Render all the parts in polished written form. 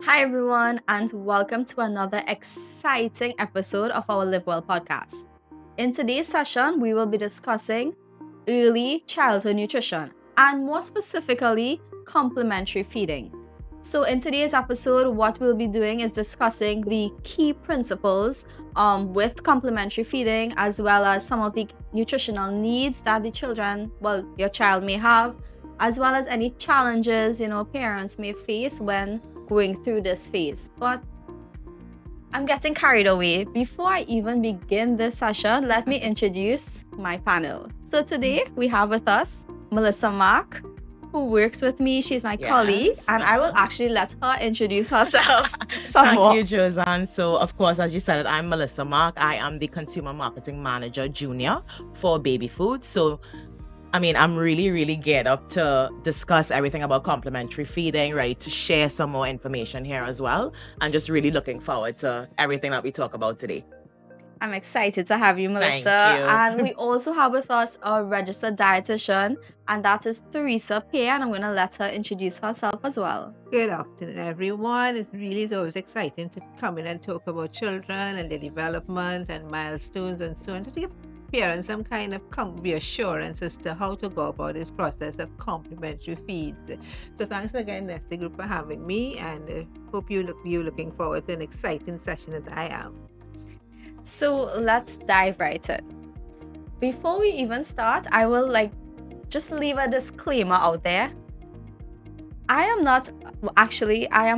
Hi, everyone, and welcome to another exciting episode of our Live Well podcast. In today's session, we will be discussing early childhood nutrition and more specifically, complementary feeding. So, in today's episode, what we'll be doing is discussing the key principles with complementary feeding, as well as some of the nutritional needs that your child may have, as well as any challenges, parents may face when going through this phase. But I'm getting carried away. Before I even begin this session, let me introduce my panel. So today we have with us Melissa Mark, who works with me. She's my colleague, and I will actually let her introduce herself some more. Thank you, Josanne. So, of course, as you said, I'm Melissa Mark. I am the Consumer Marketing Manager Junior for Baby Food. So, I'm really geared up to discuss everything about complementary feeding, ready to share some more information here as well, and just really looking forward to everything that we talk about today. I'm excited to have you, Melissa. Thank you. And we also have with us a registered dietitian, and that is Theresa Pierre, and I'm going to let her introduce herself as well. Good afternoon, everyone. It really is always exciting to come in and talk about children and their development and milestones and so on, to give parents some kind of reassurance as to how to go about this process of complementary feeds. So thanks again, Nestle Group, for having me, and hope you're looking forward to an exciting session as I am. So let's dive right in. Before we even start, I will just leave a disclaimer out there. I am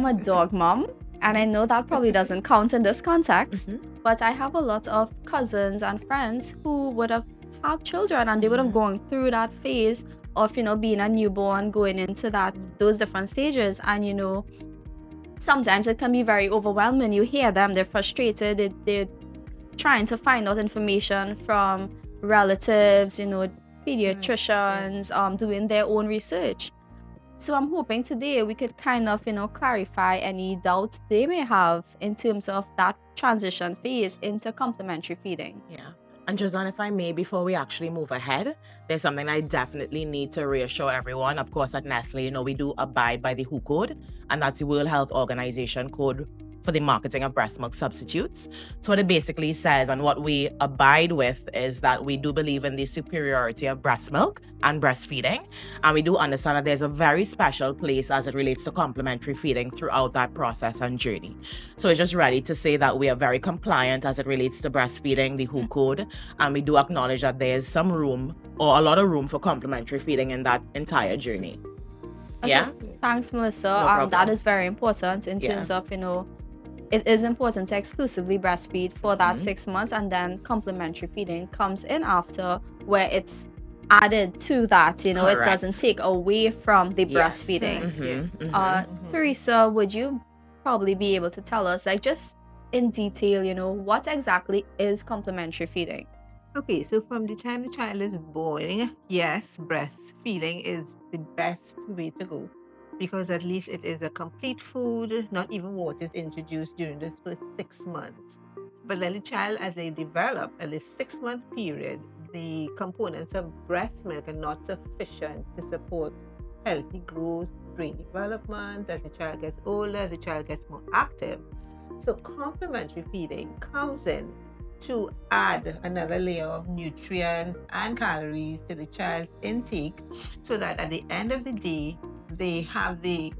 a dog mom, and I know that probably doesn't count in this context, but I have a lot of cousins and friends who would have had children, and they would have gone through that phase of, being a newborn, going into those different stages. And, sometimes it can be very overwhelming. You hear them, they're frustrated, they're trying to find out information from relatives, pediatricians, doing their own research. So I'm hoping today we could kind of, clarify any doubts they may have in terms of that transition phase into complementary feeding. Yeah. And Josanne, if I may, before we actually move ahead, there's something I definitely need to reassure everyone. Of course, at Nestle, we do abide by the WHO code, and that's the World Health Organization code for the marketing of breast milk substitutes. So what it basically says, and what we abide with, is that we do believe in the superiority of breast milk and breastfeeding. And we do understand that there's a very special place as it relates to complementary feeding throughout that process and journey. So it's just ready to say that we are very compliant as it relates to breastfeeding, the WHO code, and we do acknowledge that there's some room, or a lot of room, for complementary feeding in that entire journey. Okay. Yeah? Thanks, Melissa. No problem. That is very important in terms of, it is important to exclusively breastfeed for that 6 months, and then complementary feeding comes in after, where it's added to that, it doesn't take away from the breastfeeding. Theresa, would you probably be able to tell us, just in detail, what exactly is complementary feeding? Okay, so from the time the child is born, yes, breastfeeding is the best way to go, because at least it is a complete food. Not even water is introduced during this first 6 months. But then the child, as they develop, in this 6-month period, the components of breast milk are not sufficient to support healthy growth, brain development, as the child gets older, as the child gets more active. So complementary feeding comes in to add another layer of nutrients and calories to the child's intake, so that at the end of the day, they have the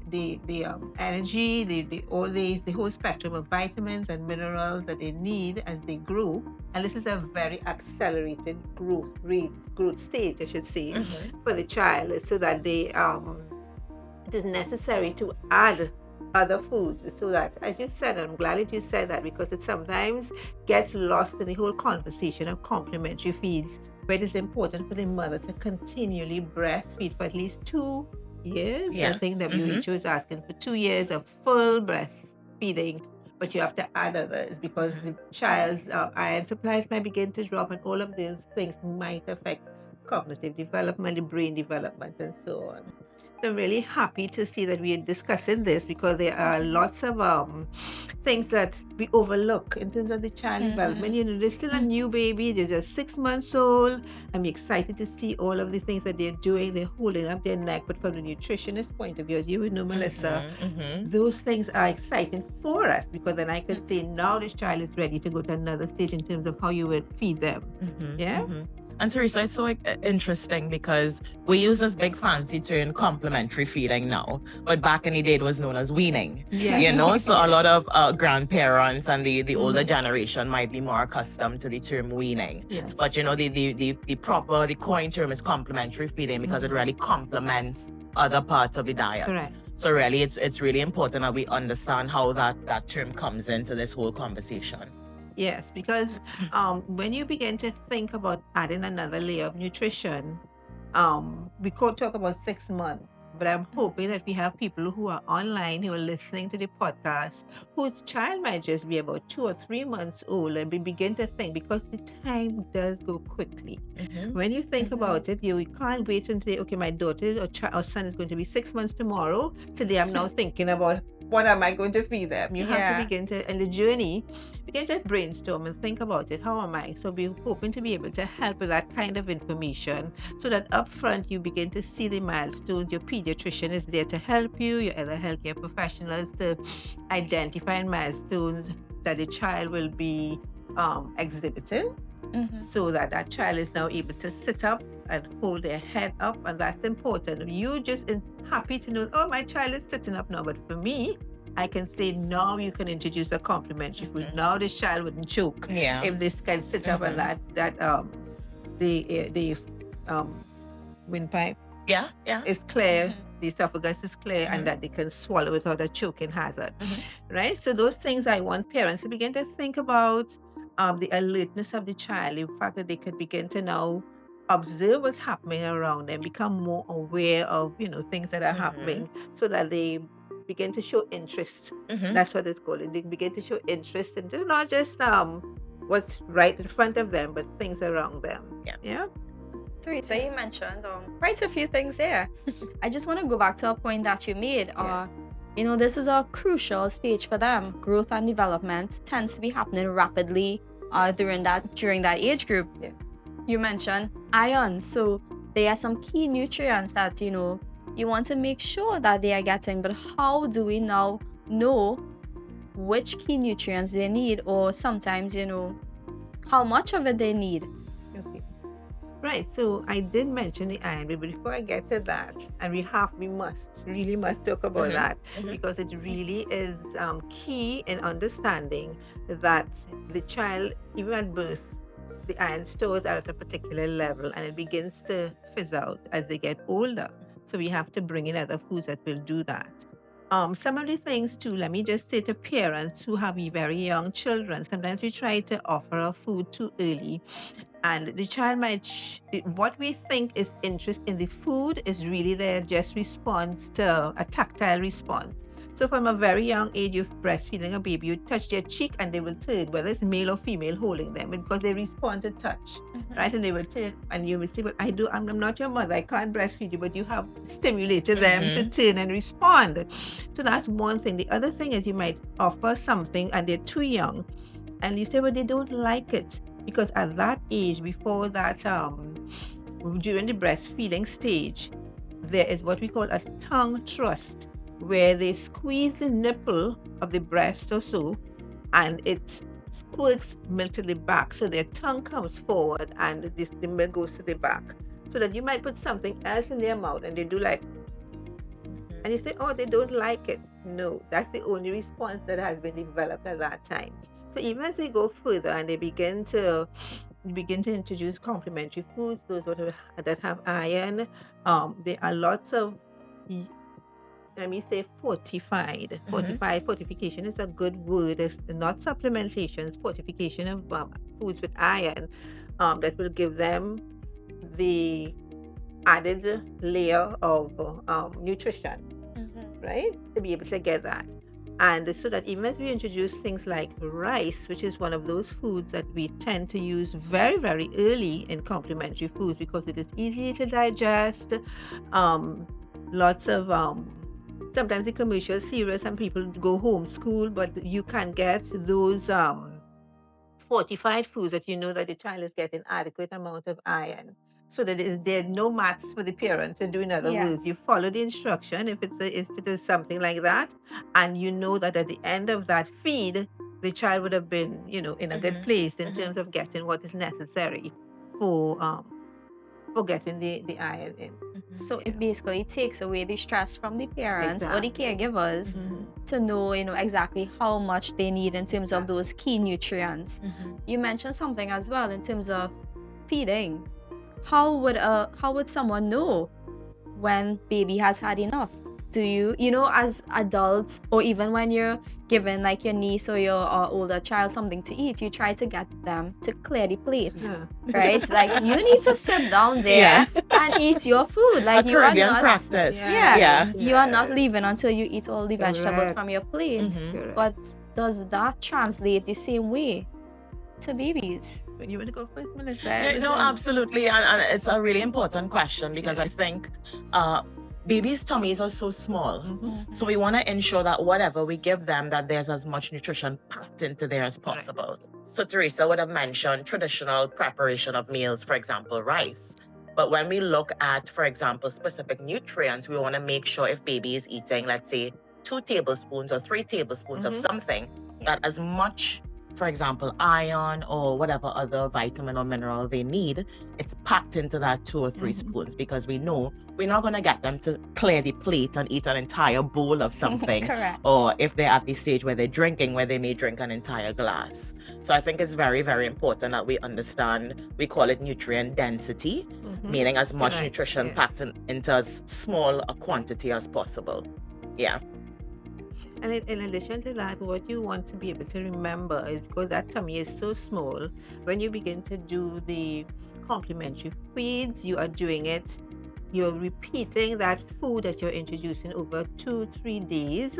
energy, the whole spectrum of vitamins and minerals that they need as they grow. And this is a very accelerated growth stage, I should say, for the child, so that it is necessary to add other foods, so that, as you said, I'm glad that you said that, because it sometimes gets lost in the whole conversation of complementary feeds, where it is important for the mother to continually breastfeed for at least 2 years. I think WHO is asking for 2 years of full breastfeeding, but you have to add others, because the child's iron supplies might begin to drop, and all of these things might affect cognitive development, the brain development, and so on. So I'm really happy to see that we are discussing this because there are lots of things that we overlook in terms of the child development. You know, they're still a new baby, they're just 6 months old. I'm excited to see all of the things that they're doing. They're holding up their neck, but from the nutritionist point of view, as you would know, Melissa, those things are exciting for us because then I could say now this child is ready to go to another stage in terms of how you would feed them. Yeah. And Theresa, it's so interesting because we use this big fancy term complementary feeding now, but back in the day it was known as weaning. Yeah. You know, so a lot of grandparents and the older generation might be more accustomed to the term weaning. Yes. But you know, the coin term is complementary feeding because it really complements other parts of the diet. Correct. So really, it's really important that we understand how that term comes into this whole conversation. Yes, because when you begin to think about adding another layer of nutrition, we could talk about 6 months, but I'm hoping that we have people who are online who are listening to the podcast whose child might just be about 2 or 3 months old, and we begin to think because the time does go quickly. When you think about it, you can't wait and say, okay, my daughter or son is going to be 6 months tomorrow. Today I'm now thinking about what am I going to feed them? You have to begin to, in the journey, begin to brainstorm and think about it. How am I? So we're hoping to be able to help with that kind of information so that up front you begin to see the milestones. Your pediatrician is there to help you, your other healthcare professionals to identify milestones that the child will be exhibiting. So that child is now able to sit up and hold their head up, and that's important. You just happy to know, oh, my child is sitting up now. But for me, I can say now you can introduce a complementary food. Now this child wouldn't choke if this can sit up and the windpipe is clear, the esophagus is clear, and that they can swallow without a choking hazard. Right? So those things I want parents to begin to think about. The alertness of the child, the fact that they could begin to now observe what's happening around them, become more aware of, you know, things that are happening, so that they begin to show interest. That's what it's called. They begin to show interest into not just what's right in front of them, but things around them. Yeah. Theresa, you mentioned quite a few things there. I just want to go back to a point that you made. You know, this is a crucial stage for them. Growth and development tends to be happening rapidly during that age group. You mentioned iron, so there are some key nutrients that, you know, you want to make sure that they are getting. But how do we now know which key nutrients they need, or sometimes, you know, how much of it they need? Right, so I did mention the iron, but before I get to that, and we really must talk about that, because it really is key in understanding that the child, even at birth, the iron stores are at a particular level, and it begins to fizz out as they get older. So we have to bring in other foods that will do that. Some of the things too, let me just say to parents who have very young children, sometimes we try to offer a food too early, and the child might, what we think is interest in the food is really their just response to a tactile response. So from a very young age, you're breastfeeding a baby, you touch their cheek and they will turn, whether it's male or female holding them, because they respond to touch, right? And they will turn, and you will say, but I'm not your mother, I can't breastfeed you, but you have stimulated them to turn and respond. So that's one thing. The other thing is you might offer something and they're too young, and you say, well, they don't like it. Because at that age, before that, during the breastfeeding stage, there is what we call a tongue thrust, where they squeeze the nipple of the breast or so, and it squirts milk to the back. So their tongue comes forward and the milk goes to the back. So that you might put something else in their mouth and they do like, and you say, oh, they don't like it. No, that's the only response that has been developed at that time. So even as they go further and they begin to introduce complementary foods, those that have iron, there are lots of, let me say, fortified. Fortification is a good word. It's not supplementation, it's fortification of foods with iron that will give them the added layer of nutrition, right? To be able to get that. And so that even as we introduce things like rice, which is one of those foods that we tend to use very, very early in complementary foods because it is easy to digest. Um, Lots of sometimes the commercial cereals and people go homeschool, but you can get those fortified foods that you know that the child is getting adequate amount of iron. So that there's no maths for the parent to do. In other words, you Yes. follow the instruction if it is something like that, and you know that at the end of that feed, the child would have been, in a good place in terms of getting what is necessary for getting the iron in. So Yeah. it basically takes away the stress from the parents or the Exactly. caregivers to know, exactly how much they need in terms of those key nutrients. You mentioned something as well in terms of feeding. How would someone know when baby has had enough? Do you, as adults, or even when you're giving like your niece or your older child something to eat, you try to get them to clear the plate, right? Like, you need to sit down there and eat your food. Like, A you are Caribbean not, practice. yeah, you are not Yes. leaving until you eat all the vegetables Correct. from your plate. Correct. But does that translate the same way to babies? You want to go first, Melissa? No, absolutely. And it's a really important question because I think babies' tummies are so small. So we want to ensure that whatever we give them, that there's as much nutrition packed into there as possible. So Theresa would have mentioned traditional preparation of meals, for example, rice. But when we look at, for example, specific nutrients, we want to make sure if baby is eating, let's say, 2 tablespoons or 3 tablespoons of something, that as much, for example, iron or whatever other vitamin or mineral they need, it's packed into that 2 or 3 spoons, because we know we're not going to get them to clear the plate and eat an entire bowl of something. Correct. Or if they're at the stage where they're drinking, where they may drink an entire glass. So I think it's very, very important that we understand, we call it nutrient density, meaning as much Correct, nutrition yes. packed into as small a quantity as possible. Yeah. And in addition to that, what you want to be able to remember is, because that tummy is so small, when you begin to do the complementary feeds, you are doing it, you're repeating that food that you're introducing over 2-3 days.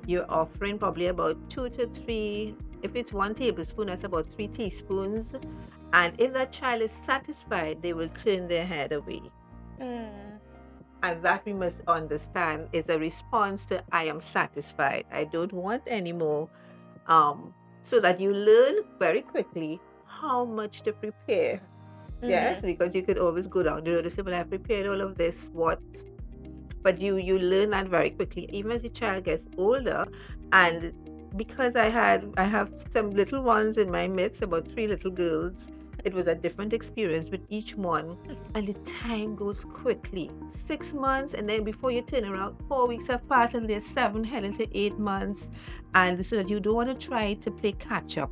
You're offering probably about 2 to 3, if it's 1 tablespoon, that's about 3 teaspoons. And if that child is satisfied, they will turn their head away. And that we must understand is a response to I am satisfied. I don't want any more. So that you learn very quickly how much to prepare. Yes, because you could always go down the road and say, well, I've prepared all of this, what? But you learn that very quickly, even as the child gets older. And because I have some little ones in my midst, about 3 little girls, it was a different experience with each one, and the time goes quickly. 6 months, and then before you turn around, 4 weeks have passed, and they're 7 heading to 8 months. And so that you don't want to try to play catch up.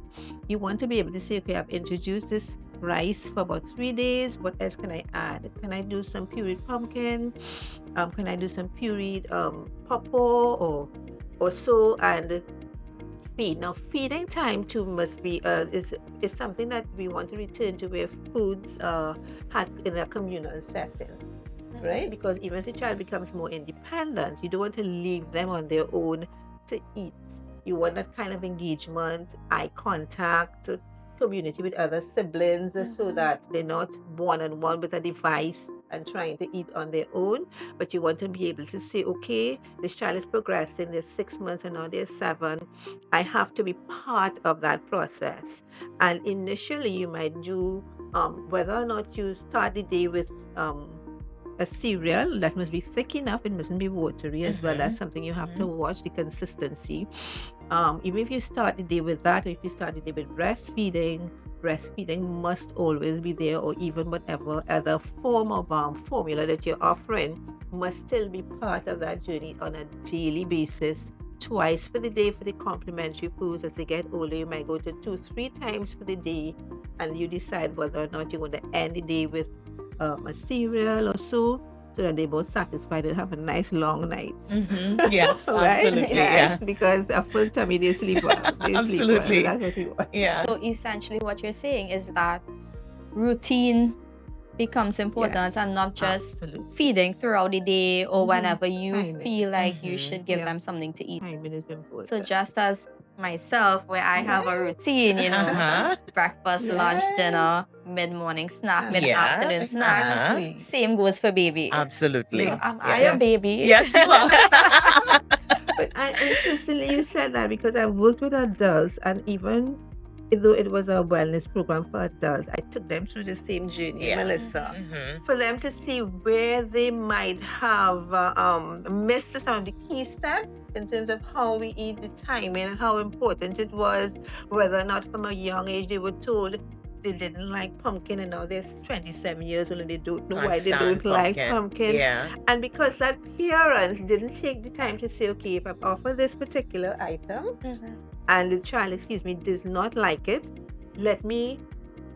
You want to be able to say, okay, I've introduced this rice for about 3 days. What else can I add? Can I do some pureed pumpkin? Can I do some pureed pawpaw or so? And feed. Now, feeding time too must be is something that we want to return to, where foods had in a communal setting, right? Because even as a child becomes more independent, you don't want to leave them on their own to eat. You want that kind of engagement, eye contact, community with other siblings, so that they're not one-on-one with a device and trying to eat on their own. But you want to be able to say, okay, this child is progressing, they're 6 months and now they're 7. I have to be part of that process. And initially you might do, whether or not you start the day with a cereal, that must be thick enough, it mustn't be watery as well. That's something you have to watch, the consistency. Even if you start the day with that, or if you start the day with breastfeeding must always be there, or even whatever other form of formula that you're offering must still be part of that journey on a daily basis. Twice for the day for the complementary foods. As they get older, you might go to 2-3 times for the day, and you decide whether or not you want to end the day with a cereal or so that they're both satisfied and have a nice long night. Yes, Right? absolutely. Yes, Yeah. because a full tummy, they sleep well. They Absolutely. Sleep well. That's what we want. Yeah. So essentially what you're saying is that routine, becomes important, Yes, and not just absolutely. feeding throughout the day or whenever you Timing. feel like you should give Yeah. them something to eat. Timing is important. So just as myself, where I have a routine, Uh-huh. breakfast, lunch, dinner, mid-morning snack, Uh-huh. mid-afternoon snack. Exactly. Same goes for baby. Absolutely. So am I Yeah. a baby? Yes, you are. But interestingly, you said that because I've worked with adults, and even though it was a wellness program for adults, I took them through the same journey, Yeah. Melissa, Mhm. for them to see where they might have missed some of the key steps in terms of how we eat, the timing, and how important it was, whether or not from a young age they were told they didn't like pumpkin, and now they're 27 years old and they don't know Can't why they stand don't like pumpkin. Yeah. And because that parents didn't take the time to say, okay, if I offer this particular item and the child, does not like it, let me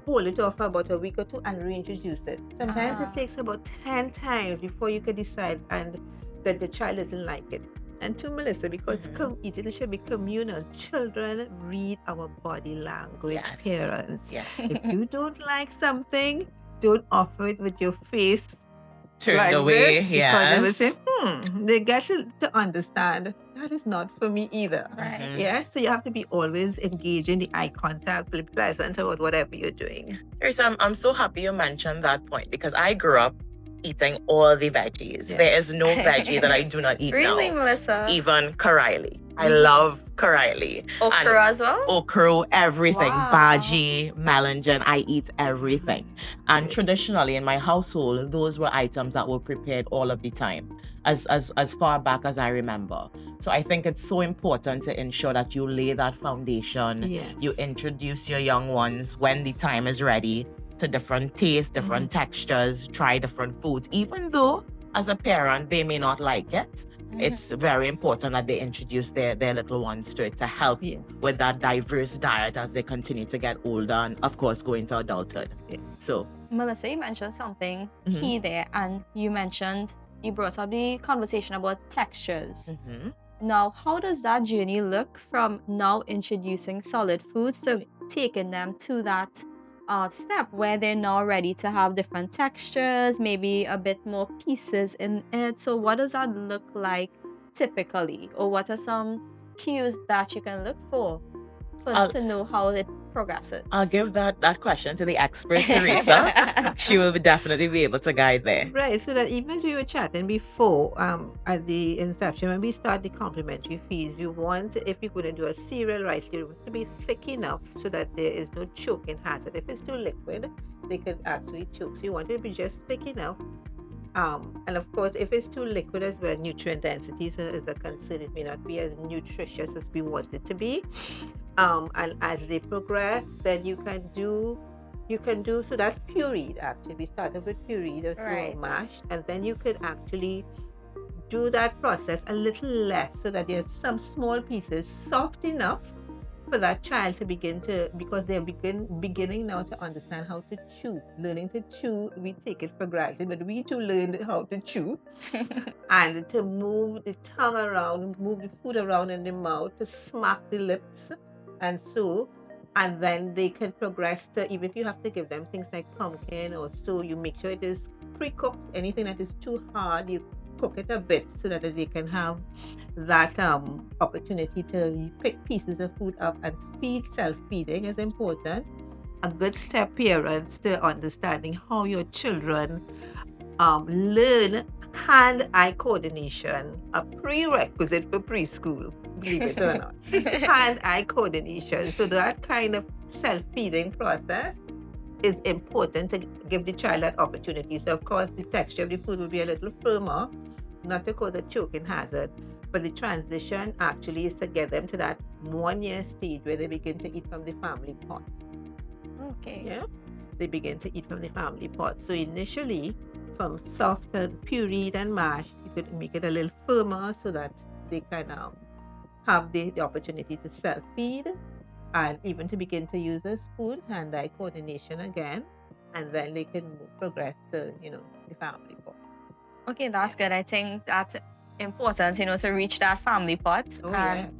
hold it off for about a week or two and reintroduce it. Sometimes Ah. it takes about 10 times before you can decide and that the child doesn't like it. And to Melissa, because eating should be communal. Children read our body language, Yes. parents. Yes. If you don't like something, don't offer it with your face Turned like away. this, because they will Yes. say, they get to understand that is not for me either. Right. Mhm. Yes, so you have to be always engaging the eye contact, be pleasant about whatever you're doing. Theresa, I'm so happy you mentioned that point because I grew up eating all the veggies. Yeah. There is no veggie that I do not eat Really, now. Melissa? Even karaili. I love karaili. Okra as well? Okra, everything. Wow. Bhaji, melanjan, I eat everything. And Yeah. traditionally in my household, those were items that were prepared all of the time, as far back as I remember. So I think it's so important to ensure that you lay that foundation. Yes. You introduce your young ones when the time is ready to different tastes, different textures, try different foods, even though as a parent they may not like it. It's very important that they introduce their little ones to it to help Yes. with that diverse diet as they continue to get older and of course go into adulthood. Yeah. So Melissa, you mentioned something key there, and you brought up the conversation about textures. Now, how does that journey look from now introducing solid foods to taking them to that step where they're now ready to have different textures, maybe a bit more pieces in it? So what does that look like typically? Or what are some cues that you can look for to know how it progresses? I'll give that question to the expert, Theresa. She will definitely be able to guide there. Right, so that even as we were chatting before, at the inception, when we start the complementary feeds, we want, if we're going to do a cereal rice, you want it to be thick enough so that there is no choking hazard. If it's too liquid, they could actually choke. So you want it to be just thick enough. And of course, if it's too liquid as well, nutrient densities is a concern. It may not be as nutritious as we want it to be. And as they progress, then you can do so that's pureed. Actually, we started with pureed or Right. mashed, and then you could actually do that process a little less so that there's some small pieces soft enough for that child to begin to, because they're beginning now to understand how to chew. Learning to chew, we take it for granted, but we too learned how to chew and to move the tongue around, move the food around in the mouth, to smack the lips, and so. And then they can progress to, even if you have to give them things like pumpkin or so, you make sure it is pre-cooked. Anything that is too hard, you cook it a bit so that they can have that opportunity to pick pieces of food up and feed. Self-feeding is important. A good step, parents, to understanding how your children learn hand-eye coordination, a prerequisite for preschool, believe it or not. Hand-eye coordination. So that kind of self-feeding process is important to give the child that opportunity. So of course, the texture of the food will be a little firmer, not to cause a choking hazard, but the transition actually is to get them to that 1 year stage where they begin to eat from the family pot. Okay. Yeah, they begin to eat from the family pot. So initially, from soft and pureed and mashed, you could make it a little firmer so that they can have the opportunity to self-feed and even to begin to use a spoon, hand-eye coordination again, and then they can progress to, the family pot. Okay, that's good. I think that's important, to reach that family pot. Oh, And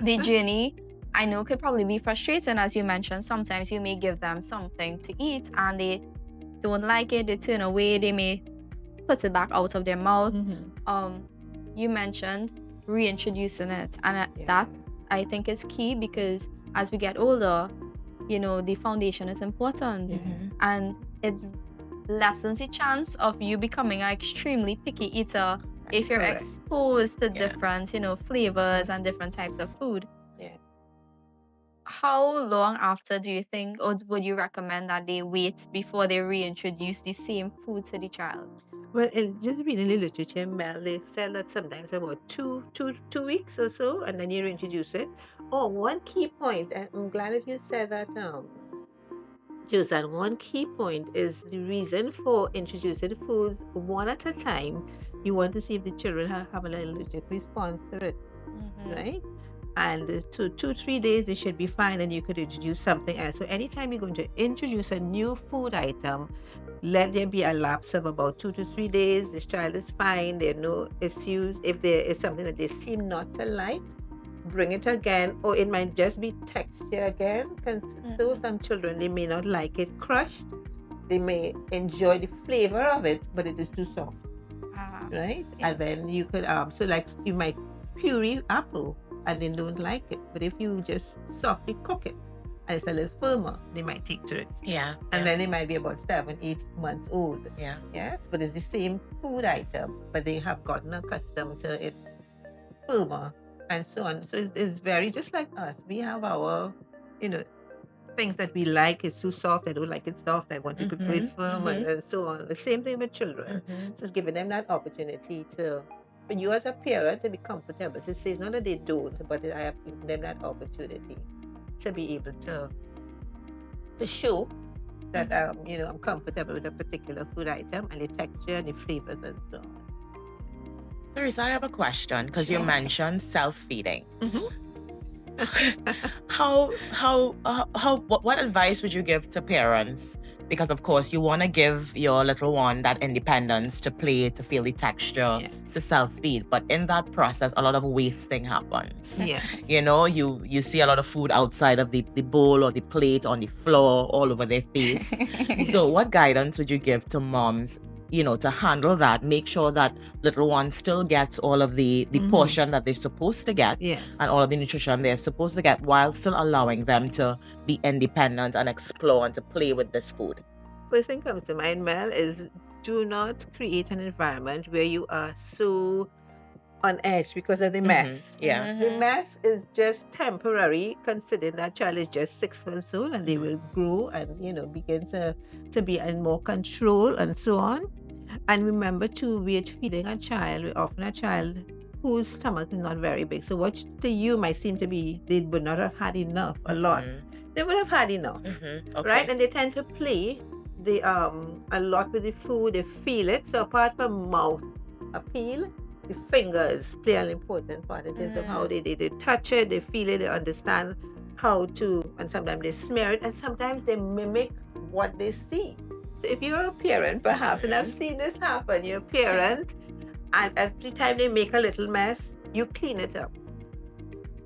the journey, I know, could probably be frustrating. As you mentioned, sometimes you may give them something to eat and they don't like it, they turn away, they may put it back out of their mouth. You mentioned reintroducing it, and that I think is key, because as we get older, the foundation is important, and it lessens the chance of you becoming an extremely picky eater if you're Correct. exposed to different flavors and different types of food. Yeah. How long after do you think, or would you recommend that they wait before they reintroduce the same food to the child? Well, in just reading the literature, Mel, they said that sometimes about two weeks or so, and then you introduce it. Oh, one key point, and I'm glad that you said that, Susan. One key point is the reason for introducing foods one at a time. You want to see if the children have an allergic response to it, right? And to 2-3 days, they should be fine, and you could introduce something else. So anytime you're going to introduce a new food item, let there be a lapse of about 2 to 3 days. This child is fine, there are no issues. If there is something that they seem not to like, bring it again, or it might just be texture again. So some children, they may not like it crushed. They may enjoy the flavor of it, but it is too soft, right? And then you could so like you might puree apple and they don't like it, but if you just softly cook it and it's a little firmer, they might take to it. And then they might be about 7-8 months old. Yes, but it's the same food item, but they have gotten accustomed to it firmer and so on. So it's very just like us. We have our, things that we like. Is too soft, I don't like it soft, I want to prefer it firm, and so on. The same thing with children. So it's giving them that opportunity for you as a parent to be comfortable to say, it's not that they don't, but I have given them that opportunity to be able to show that I'm comfortable with a particular food item and the texture and the flavors and so on. Theresa, I have a question, because you mentioned self-feeding. What advice would you give to parents? Because of course you want to give your little one that independence to play, to feel the texture, to self-feed, but in that process a lot of wasting happens. You see a lot of food outside of the bowl or the plate, on the floor, all over their face. So what guidance would you give to moms, to handle that, make sure that little one still gets all of the portion that they're supposed to get, and all of the nutrition they're supposed to get, while still allowing them to be independent and explore and to play with this food? First thing comes to mind, Mel, is do not create an environment where you are so on edge because of the mess. The mess is just temporary, considering that child is just 6 months old and they will grow and begin to be in more control and so on. And remember too, we're feeding a child, we're often a child whose stomach is not very big. So what to you might seem to be they would not have had enough, a lot. They would have had enough, right? And they tend to play a lot with the food, they feel it. So apart from mouth appeal, the fingers play an important part in terms of how they touch it, they feel it, they understand how to, and sometimes they smear it, and sometimes they mimic what they see. So if you're a parent, perhaps, and I've seen this happen, you're a parent, and every time they make a little mess, you clean it up.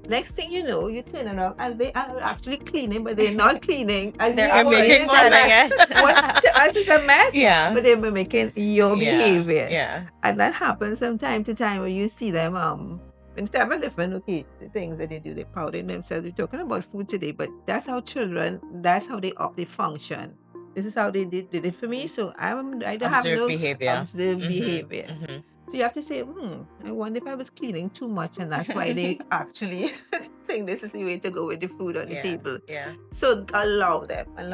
Next thing you know, you turn around and they are actually cleaning, but they're not cleaning. And they're actually mess. What to us is a mess, but they're mimicking your behavior. And that happens from time to time when you see them in several different things that they do. They powder themselves. We're talking about food today, but that's how children, that's how they function. This is how they did it for me. So I don't have no observed behavior. So you have to say, I wonder if I was cleaning too much, and that's why they actually think this is the way to go with the food on the table. So allow them, and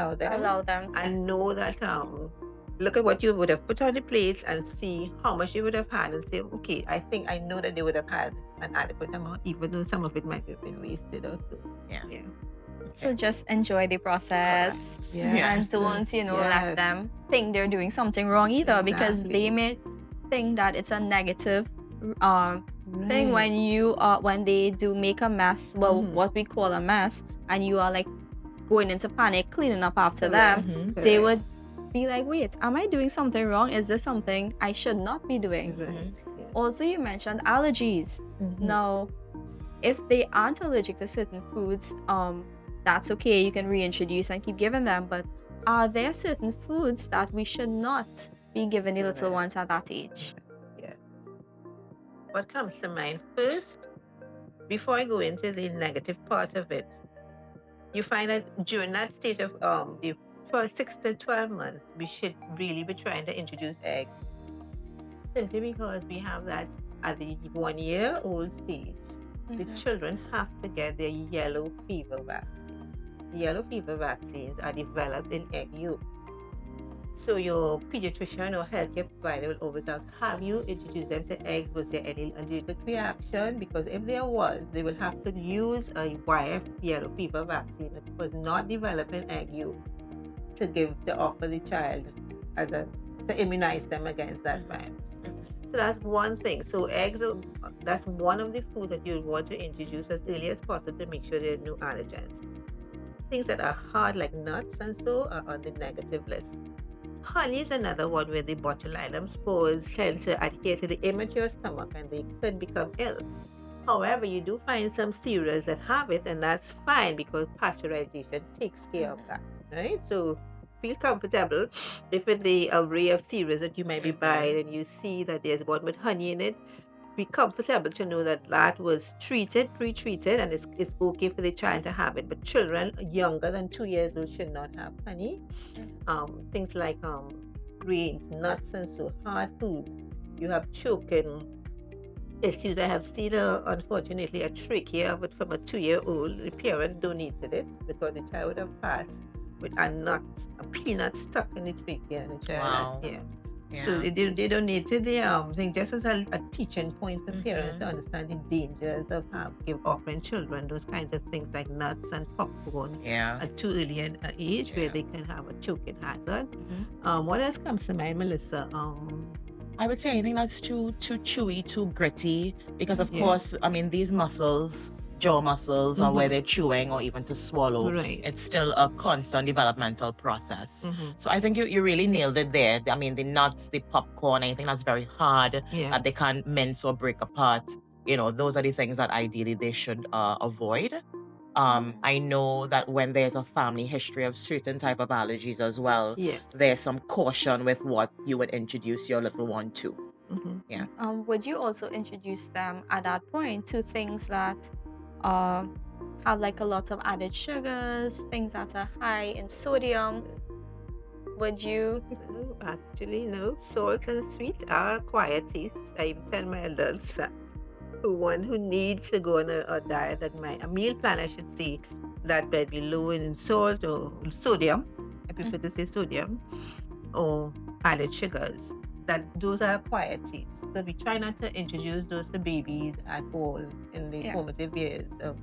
know that look at what you would have put on the plates and see how much you would have had, and say, okay, I know that they would have had an adequate amount, even though some of it might have been wasted also. So just enjoy the process, and don't let them think they're doing something wrong either, because they may think that it's a negative thing when they do make a mess, what we call a mess, and you are like going into panic, cleaning up after them. They would be like, wait, am I doing something wrong? Is this something I should not be doing? Also, you mentioned allergies. Now, if they aren't allergic to certain foods, that's okay, you can reintroduce and keep giving them. But are there certain foods that we should not be giving the little Correct. ones at that age? Yeah. What comes to mind first, before I go into the negative part of it, you find that during that stage of the first 6 to 12 months, we should really be trying to introduce eggs, simply because we have that at the 1 year old stage. The children have to get their yellow fever vaccine. The yellow fever vaccines are developed in egg yolk. So your pediatrician or healthcare provider will always ask, have you introduced them to eggs? Was there any allergic reaction? Because if there was, they will have to use a YF yellow fever vaccine that was not developed in egg yolk to offer the child to immunize them against that virus. So that's one thing. So that's one of the foods that you want to introduce as early as possible to make sure there are no allergens. Things that are hard like nuts and so are on the negative list. Honey is another one where the botulinum spores tend to adhere to the immature stomach and they could become ill. However, you do find some cereals that have it, and that's fine because pasteurization takes care of that, right? So feel comfortable if in the array of cereals that you might be buying and you see that there's one with honey in it, be comfortable to know that that was pre-treated, and it's okay for the child to have it. But children younger than 2 years old should not have honey. Things like grains, nuts, and so hard foods. You have choking issues. I have seen, unfortunately, a trachea but from a 2-year-old. The parent donated it because the child would have passed with a nut, a peanut stuck in the trachea, and the child, Wow. So they donated the thing just as a teaching point for parents to understand the dangers of offering children those kinds of things like nuts and popcorn at too early an age where they can have a choking hazard. What else comes to mind, Melissa? I would say anything that's too chewy, too gritty, because of course, I mean, these muscles, jaw muscles, or where they're chewing or even to swallow, it's still a constant developmental process. So I think you really nailed it there. I mean, the nuts, the popcorn, anything that's very hard that they can't mince or break apart, those are the things that ideally they should avoid. I know that when there's a family history of certain type of allergies as well, there's some caution with what you would introduce your little one to. Would you also introduce them at that point to things that have like a lot of added sugars, things that are high in sodium? Would you? No, actually, no. Salt and sweet are acquired tastes. I even tell my adults that. One who needs to go on a diet a meal plan, I should say, that might be low in salt or sodium. I prefer to say sodium, or added sugars. Those are acquired tastes. So we try not to introduce those to babies at all in the formative years of,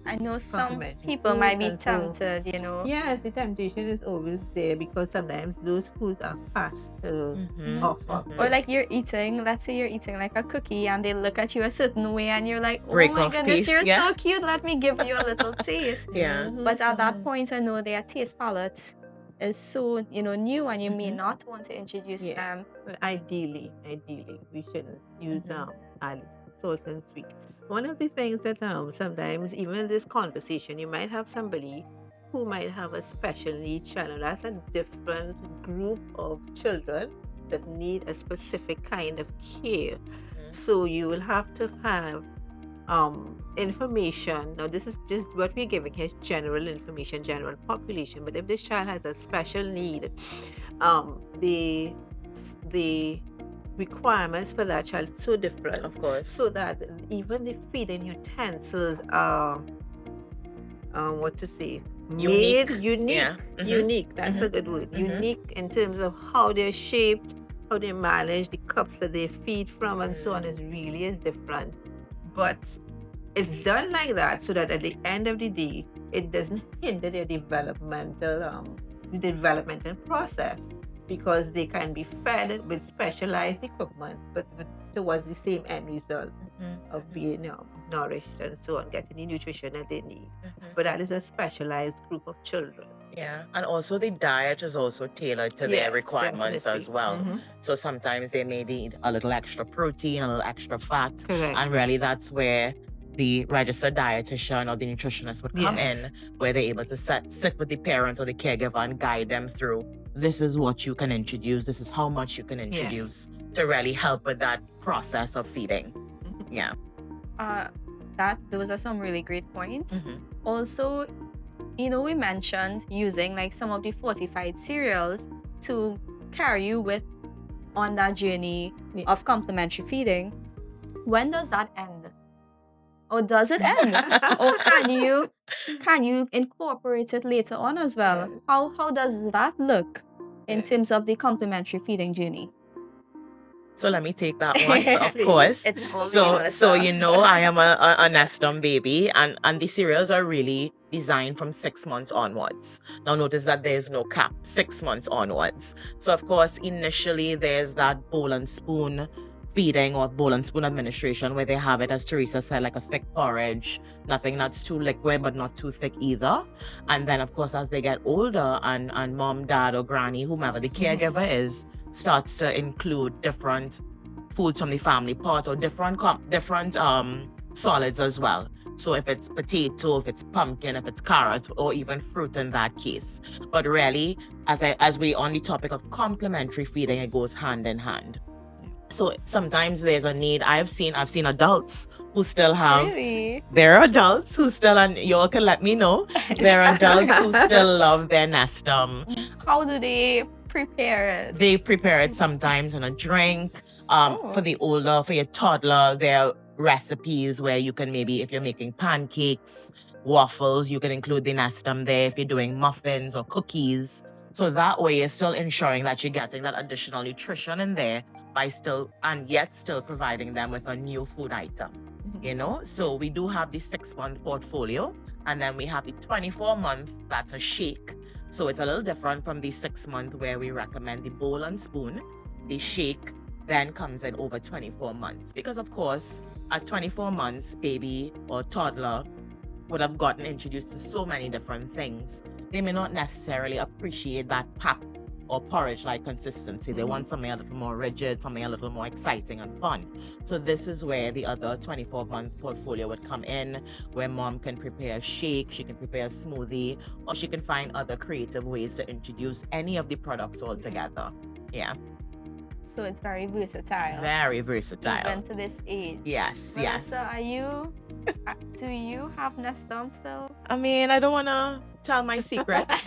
I know some people might be tempted, Yes, the temptation is always there because sometimes those foods are fast to offer. Or like let's say you're eating like a cookie and they look at you a certain way and you're like, oh Break my off goodness, piece, you're so cute, let me give you a little taste. But at that point, I know their taste palette is so, new, and you may not want to introduce them. Well, ideally, we shouldn't use added salt and sweet. One of the things that sometimes, even in this conversation, you might have somebody who might have a special needs child, and that's a different group of children that need a specific kind of care. So you will have to have information. Now, this is just what we're giving here, general information, general population. But if this child has a special need, the requirements for that child so different, of course, so that even the feeding utensils are unique. Unique. That's a good word. Unique in terms of how they're shaped, how they manage, the cups that they feed from, and so on is different. But it's done like that so that at the end of the day, it doesn't hinder their developmental process, because they can be fed with specialized equipment, but towards the same end result of being nourished and so on, getting the nutrition that they need. But that is a specialized group of children. And also the diet is also tailored to their requirements as well. So sometimes they may need a little extra protein, a little extra fat. Correct. And really that's where the registered dietitian or the nutritionist would come Yes. in, where they're able to sit with the parents or the caregiver and guide them through, this is what you can introduce, this is how much you can introduce to really help with that process of feeding. Yeah. Those are some really great points. Mhm. Also, we mentioned using like some of the fortified cereals to carry you with on that journey Yeah. of complementary feeding. When does that end? Or does it end? Or can you incorporate it later on as well? Yeah. How does that look in Yeah. terms of the complementary feeding journey? So let me take that one. So of Please. course, It's all so Melissa. I am a Nestum baby, and the cereals are really designed from 6 months onwards. Now notice that there's no cap, 6 months onwards. So of course, initially there's that bowl and spoon feeding or bowl and spoon administration, where they have it, as Theresa said, like a thick porridge, nothing that's too liquid but not too thick either. And then of course, as they get older and mom, dad, or granny, whomever the caregiver is, starts to include different foods from the family pot or different solids as well. So if it's potato, if it's pumpkin, if it's carrot, or even fruit in that case. But really, as we on the topic of complementary feeding, it goes hand in hand. So sometimes there's a need. I've seen adults who still have. Really? There are adults who still, and you all can let me know. There are adults who still love their Nestum. How do they prepare it? They prepare it sometimes in a drink. For your toddler, there are recipes where you can, maybe if you're making pancakes, waffles, you can include the Nestum there. If you're doing muffins or cookies, so that way you're still ensuring that you're getting that additional nutrition in there by still providing them with a new food item. So we do have the 6-month portfolio, and then we have the 24-month, that's a shake. So it's a little different from the 6-month where we recommend the bowl and spoon. The shake then comes in over 24 months, because of course at 24 months, baby or toddler would have gotten introduced to so many different things. They may not necessarily appreciate that pap or porridge-like consistency. They want something a little more rigid, something a little more exciting and fun. So this is where the other 24-month portfolio would come in, where mom can prepare a shake, she can prepare a smoothie, or she can find other creative ways to introduce any of the products all together. Yeah. So it's very versatile. Very versatile. Even to this age. Yes, yes. Melissa, do you have Nestum still? I mean, I don't want to tell my secrets,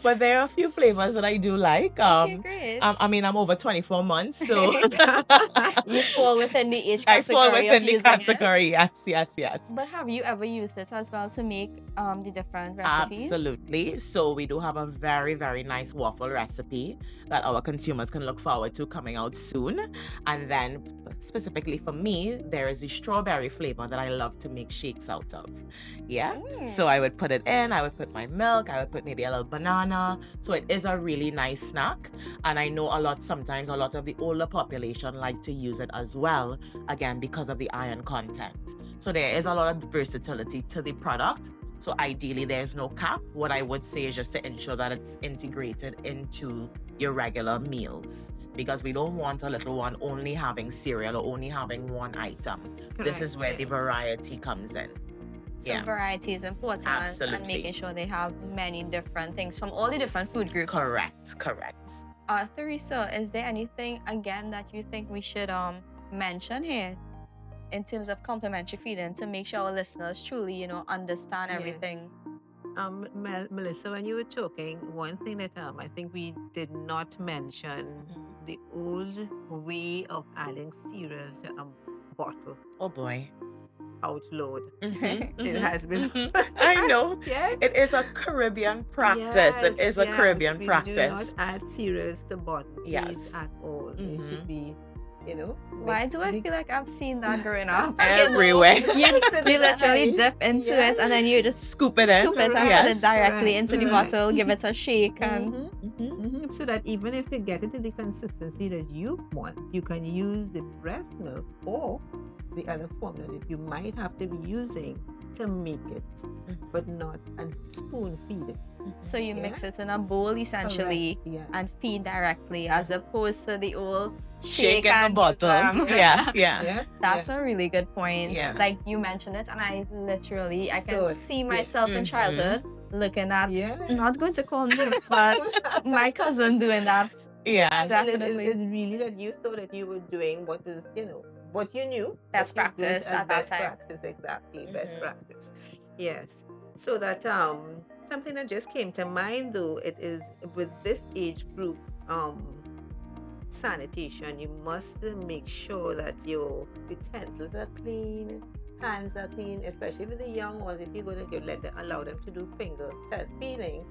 but there are a few flavors that I do like. Okay, great. I mean, I'm over 24 months, so You fall within the age I category. fall within of the using category. it. Yes. But have you ever used it as well to make the different recipes? Absolutely. So we do have a very, very nice waffle recipe that our consumers can look forward to coming out soon. And then specifically for me, there is the strawberry flavor that I love to make shakes out of. Yeah. So I would put it in, I would put my milk, I would put maybe a little banana. So it is a really nice snack. And I know sometimes a lot of the older population like to use it as well, again, because of the iron content. So there is a lot of versatility to the product. So ideally, there's no cap. What I would say is just to ensure that it's integrated into your regular meals, because we don't want a little one only having cereal or only having one item. This is where the variety comes in. So variety is important. Absolutely. And making sure they have many different things from all the different food groups. Correct. Theresa, is there anything again that you think we should mention here in terms of complementary feeding to make sure our listeners truly, understand everything? Melissa, when you were talking, one thing that I think we did not mention, the old way of adding cereal to a bottle. Oh boy. Outlawed. Mm-hmm, It has been. I know. Yes. It is a Caribbean practice. It is a Yes, Caribbean we practice. do not add cereals to bottles Yes. at all. It should be, Why do I feel like I've seen that growing up? Everywhere. You literally dip into it and then you just Scoop it in. scoop it and put Yes. it directly Correct, into the correct. bottle, give it a shake, and So that even if they get it to the consistency that you want, you can use the breast milk or the other formula that you might have to be using to make it, but not and spoon feed it. So you Yeah. mix it in a bowl essentially Correct. Yeah. and feed directly, as opposed to the old Shake shake in the and bottle. Yeah. Yeah. That's a really good point. Yeah. Like you mentioned it, and I literally I can So, see yeah. myself in childhood looking at. Yeah. Not going to call names, but my cousin doing that. Yeah. And Definitely. it's really that you thought that you were doing what is, what you knew. Best what you did practice as at that best time. practice, exactly. Best Mhm. practice. Yes. So that something that just came to mind though, it is with this age group, sanitation. You must make sure that your utensils are clean, hands are clean, especially with the young ones. If you're going to allow them to do finger self feeding,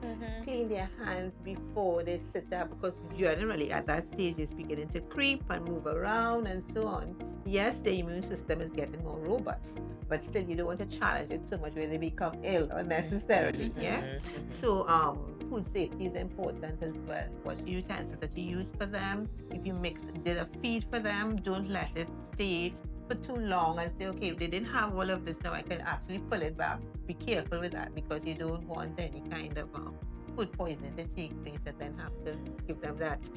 clean their hands before they sit up, because generally at that stage it's beginning to creep and move around and so on. Yes, the immune system is getting more robust, but still you don't want to challenge it so much where they become ill unnecessarily. Yeah. So food safety is important as well. Watch the utensils that you use for them. If you did a feed for them, don't let it stay for too long and say, okay, if they didn't have all of this, now I can actually pull it back. Be careful with that, because you don't want any kind of food poisoning to take place and then have to give them that,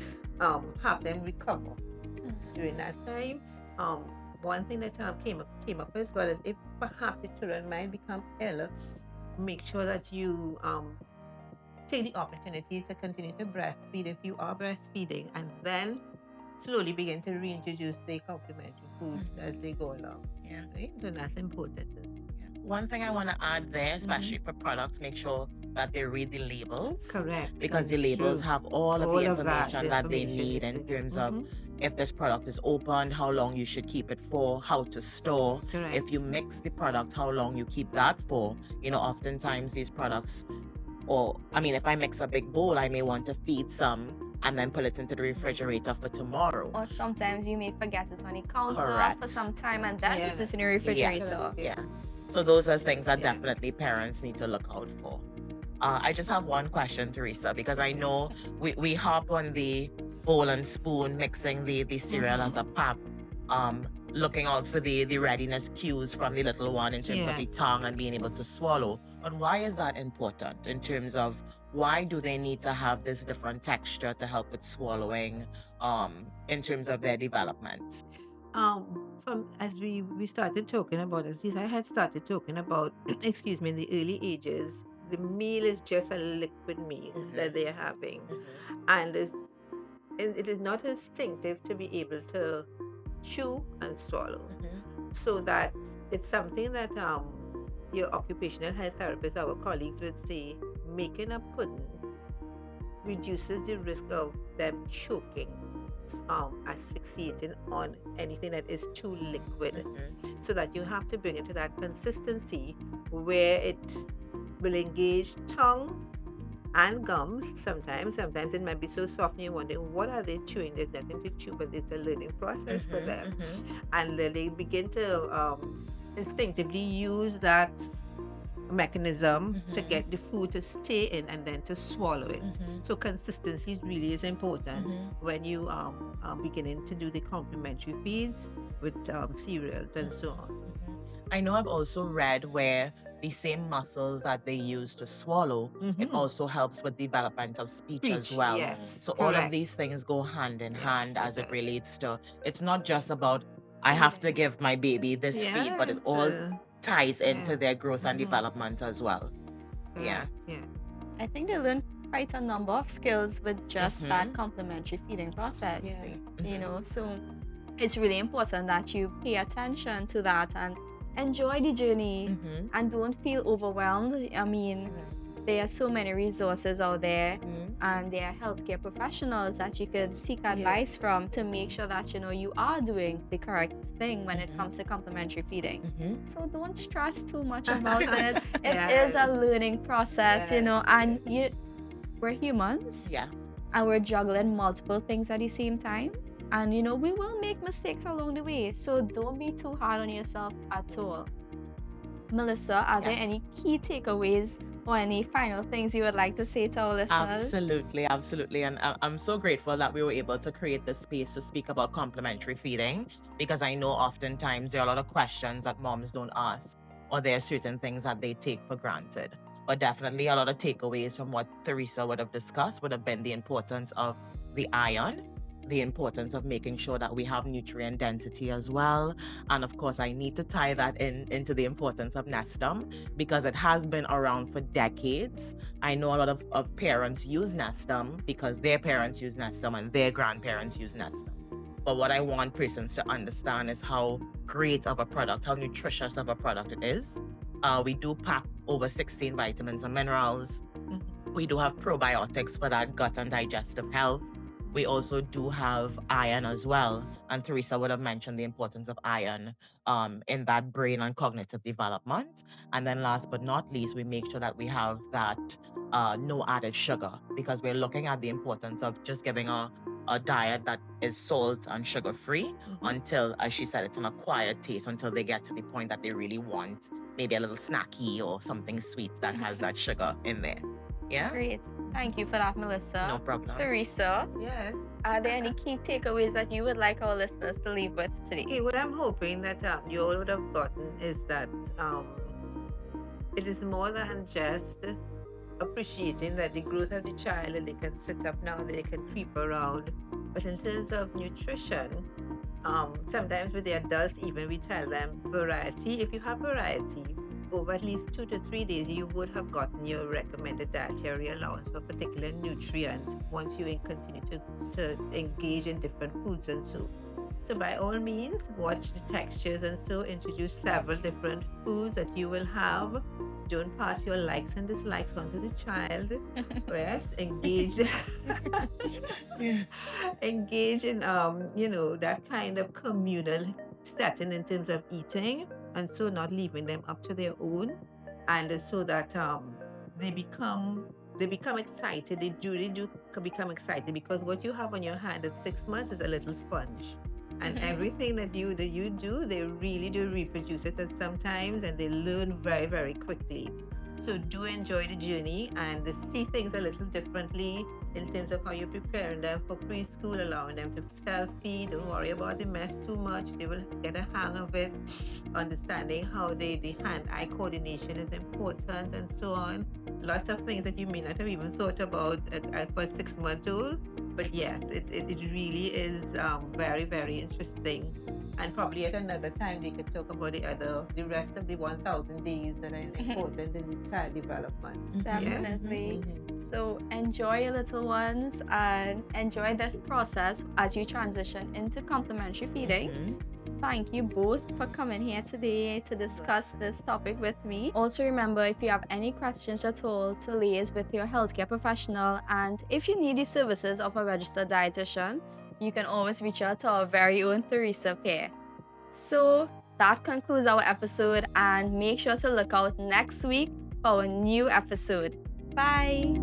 have them recover during that time. One thing that came up as well is, if perhaps the children might become ill, make sure that you take the opportunity to continue to breastfeed if you are breastfeeding, and then slowly begin to reintroduce the complementary foods as they go along. Yeah. Right? So that's important. One thing I want to add there, especially for products, make sure that they read the labels. Correct. Because the labels have all of the information that they information need in listed. terms of if this product is opened, how long you should keep it for, how to store. Correct. If you mix the product, how long you keep that for. Oftentimes these products, if I mix a big bowl, I may want to feed some and then put it into the refrigerator for tomorrow. Or sometimes you may forget it on the counter Correct. for some time, and then Yeah. put it in your refrigerator. Yeah. So those are things that definitely parents need to look out for. I just have one question, Theresa, because I know we hop on the bowl and spoon, mixing the cereal as a pap, looking out for the readiness cues from the little one in terms of the Yes. tongue and being able to swallow. But why is that important in terms of why do they need to have this different texture to help with swallowing in terms of their development? From as we started talking about this, I had started talking about excuse me, in the early ages, the meal is just a liquid meal that they are having, and it is not instinctive to be able to chew and swallow. So that it's something that your occupational health therapist, our colleagues, would say making a pudding reduces the risk of them choking, asphyxiating on anything that is too liquid, so that you have to bring it to that consistency where it will engage tongue and gums. Sometimes it might be so soft and you're wondering, what are they chewing? There's nothing to chew, but it's a learning process for them. And then they begin to instinctively use that mechanism to get the food to stay in and then to swallow it. So consistency really is important when you are beginning to do the complementary feeds with cereals and so on. I know I've also read where the same muscles that they use to swallow, it also helps with development of speech as well. Yes, So all of correct. these things go hand in hand Yes, as it yes. relates to, it's not just about I have to give my baby this feed, but it Yes, all ties into yeah. their growth and development as well. Yeah. correct, yeah. I think they learn quite a number of skills with just that complementary feeding process. Yeah. So it's really important that you pay attention to that and enjoy the journey and don't feel overwhelmed. I mean, there are so many resources out there, and there are healthcare professionals that you could seek advice from to make sure that you are doing the correct thing when it comes to complementary feeding. So don't stress too much about it. It is a learning process, and we're humans. Yeah. And we're juggling multiple things at the same time. And we will make mistakes along the way. So don't be too hard on yourself at all. Melissa, are there any key takeaways or any final things you would like to say to our listeners? Absolutely. And I'm so grateful that we were able to create this space to speak about complementary feeding, because I know oftentimes there are a lot of questions that moms don't ask, or there are certain things that they take for granted. But definitely a lot of takeaways from what Theresa would have discussed would have been the importance of the iron, the importance of making sure that we have nutrient density as well. And of course, I need to tie that into the importance of Nestum because it has been around for decades. I know a lot of parents use Nestum because their parents use Nestum and their grandparents use Nestum. But what I want persons to understand is how great of a product, how nutritious of a product it is. We do pack over 16 vitamins and minerals. We do have probiotics for that gut and digestive health. We also do have iron as well. And Theresa would have mentioned the importance of iron in that brain and cognitive development. And then last but not least, we make sure that we have that no added sugar because we're looking at the importance of just giving a diet that is salt and sugar free until, as she said, it's an acquired taste until they get to the point that they really want maybe a little snacky or something sweet that has that sugar in there. Yeah? Great. Thank you for that, Melissa. No problem. Theresa, Yes. are there any key takeaways that you would like our listeners to leave with today? Okay, what I'm hoping that you all would have gotten is that it is more than just appreciating that the growth of the child and they can sit up now, they can creep around. But in terms of nutrition, sometimes with the adults, even we tell them variety. If you have variety, over at least 2 to 3 days, you would have gotten your recommended dietary allowance for a particular nutrient once you continue to engage in different foods and so. So by all means, watch the textures and so introduce several different foods that you will have. Don't pass your likes and dislikes onto the child. Yes, engage engage in that kind of communal setting in terms of eating, and so not leaving them up to their own, and so that they become excited. They really do become excited because what you have on your hand at 6 months is a little sponge. And everything that you do, they really do reproduce it at sometimes, and they learn very, very quickly. So do enjoy the journey and see things a little differently in terms of how you're preparing them for preschool, allowing them to self-feed. Don't worry about the mess too much. They will get a hang of it. Understanding how the hand-eye coordination is important and so on. Lots of things that you may not have even thought about for a 6-month-old. But yes, it really is very, very interesting. And probably at another time we could talk about the rest of the 1,000 days that are important in child development. Definitely. Mhm. So enjoy your little ones and enjoy this process as you transition into complementary feeding. Mhm. Thank you both for coming here today to discuss this topic with me. Also remember, if you have any questions at all, to liaise with your healthcare professional, and if you need the services of a registered dietitian, you can always reach out to our very own Theresa Pierre. So that concludes our episode, and make sure to look out next week for our new episode. Bye!